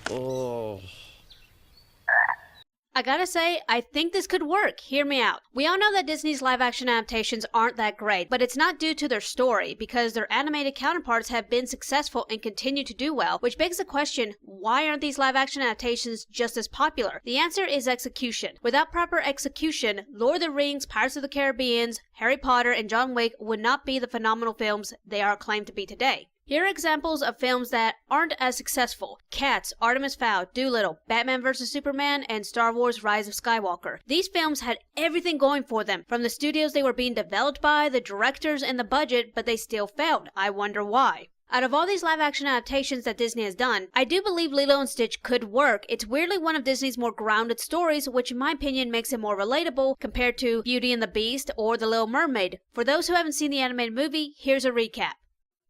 Oh. I gotta say, I think this could work. Hear me out. We all know that Disney's live-action adaptations aren't that great, but it's not due to their story, because their animated counterparts have been successful and continue to do well, which begs the question, why aren't these live-action adaptations just as popular? The answer is execution. Without proper execution, Lord of the Rings, Pirates of the Caribbean, Harry Potter, and John Wick would not be the phenomenal films they are claimed to be today. Here are examples of films that aren't as successful. Cats, Artemis Fowl, Dolittle, Batman vs. Superman, and Star Wars Rise of Skywalker. These films had everything going for them, from the studios they were being developed by, the directors, and the budget, but they still failed. I wonder why. Out of all these live-action adaptations that Disney has done, I do believe Lilo and Stitch could work. It's weirdly one of Disney's more grounded stories, which in my opinion makes it more relatable compared to Beauty and the Beast or The Little Mermaid. For those who haven't seen the animated movie, here's a recap.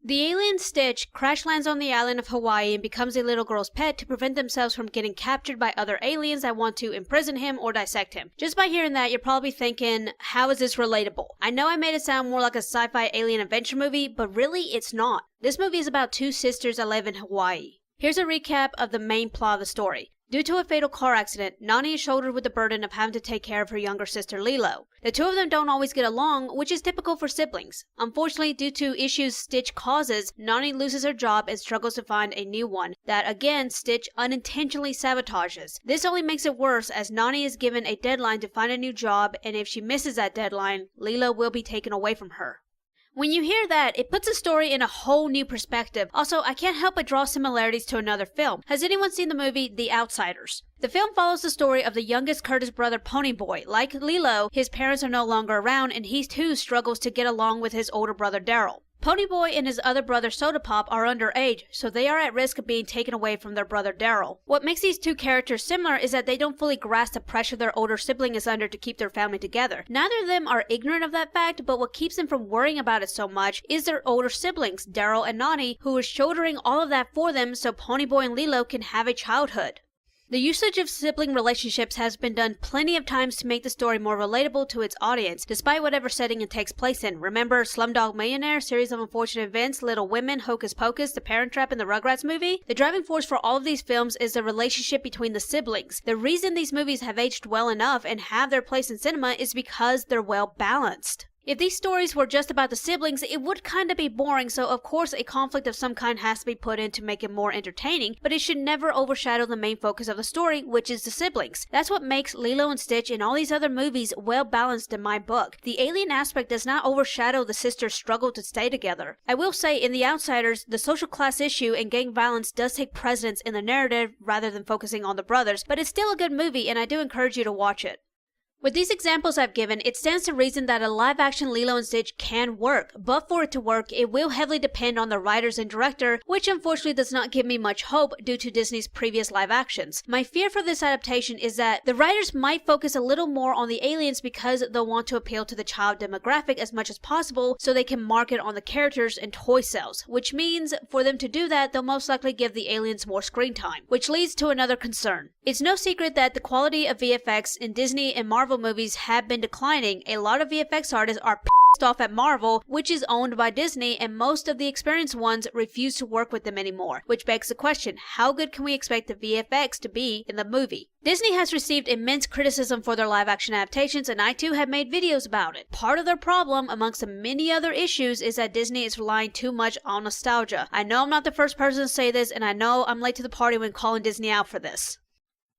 The alien Stitch crash lands on the island of Hawaii and becomes a little girl's pet to prevent themselves from getting captured by other aliens that want to imprison him or dissect him. Just by hearing that, you're probably thinking, how is this relatable? I know I made it sound more like a sci-fi alien adventure movie, but really it's not. This movie is about two sisters that live in Hawaii. Here's a recap of the main plot of the story. Due to a fatal car accident, Nani is shouldered with the burden of having to take care of her younger sister Lilo. The two of them don't always get along, which is typical for siblings. Unfortunately, due to issues Stitch causes, Nani loses her job and struggles to find a new one that, again, Stitch unintentionally sabotages. This only makes it worse as Nani is given a deadline to find a new job, and if she misses that deadline, Lilo will be taken away from her. When you hear that, it puts the story in a whole new perspective. Also, I can't help but draw similarities to another film. Has anyone seen the movie The Outsiders? The film follows the story of the youngest Curtis brother Ponyboy. Like Lilo, his parents are no longer around and he too struggles to get along with his older brother Daryl. Ponyboy and his other brother Soda Pop are underage, so they are at risk of being taken away from their brother Daryl. What makes these two characters similar is that they don't fully grasp the pressure their older sibling is under to keep their family together. Neither of them are ignorant of that fact, but what keeps them from worrying about it so much is their older siblings, Daryl and Nani, who are shouldering all of that for them so Ponyboy and Lilo can have a childhood. The usage of sibling relationships has been done plenty of times to make the story more relatable to its audience, despite whatever setting it takes place in. Remember Slumdog Millionaire, Series of Unfortunate Events, Little Women, Hocus Pocus, The Parent Trap, and the Rugrats movie? The driving force for all of these films is the relationship between the siblings. The reason these movies have aged well enough and have their place in cinema is because they're well balanced. If these stories were just about the siblings, it would kinda be boring, so of course a conflict of some kind has to be put in to make it more entertaining, but it should never overshadow the main focus of the story, which is the siblings. That's what makes Lilo and Stitch and all these other movies well balanced in my book. The alien aspect does not overshadow the sisters' struggle to stay together. I will say, in The Outsiders, the social class issue and gang violence does take precedence in the narrative rather than focusing on the brothers, but it's still a good movie and I do encourage you to watch it. With these examples I've given, it stands to reason that a live-action Lilo and Stitch can work, but for it to work, it will heavily depend on the writers and director, which unfortunately does not give me much hope due to Disney's previous live actions. My fear for this adaptation is that the writers might focus a little more on the aliens because they'll want to appeal to the child demographic as much as possible so they can market on the characters and toy sales, which means for them to do that, they'll most likely give the aliens more screen time, which leads to another concern. It's no secret that the quality of VFX in Disney and Marvel movies have been declining. A lot of VFX artists are pissed off at Marvel, which is owned by Disney, and most of the experienced ones refuse to work with them anymore, which begs the question, how good can we expect the VFX to be in the movie? Disney has received immense criticism for their live-action adaptations, and I too have made videos about it. Part of their problem, amongst the many other issues, is that Disney is relying too much on nostalgia. I know I'm not the first person to say this, and I know I'm late to the party when calling Disney out for this.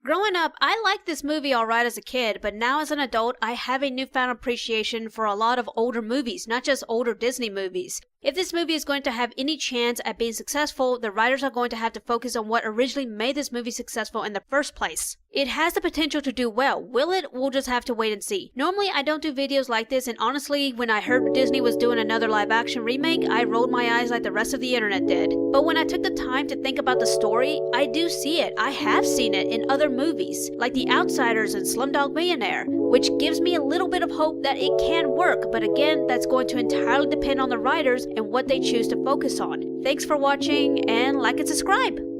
Growing up, I liked this movie alright as a kid, but now as an adult, I have a newfound appreciation for a lot of older movies, not just older Disney movies. If this movie is going to have any chance at being successful, the writers are going to have to focus on what originally made this movie successful in the first place. It has the potential to do well. Will it? We'll just have to wait and see. Normally, I don't do videos like this, and honestly, when I heard Disney was doing another live-action remake, I rolled my eyes like the rest of the internet did. But when I took the time to think about the story, I do see it. I have seen it in other movies, like The Outsiders and Slumdog Millionaire, which gives me a little bit of hope that it can work, but again, that's going to entirely depend on the writers and what they choose to focus on. Thanks for watching, and like and subscribe!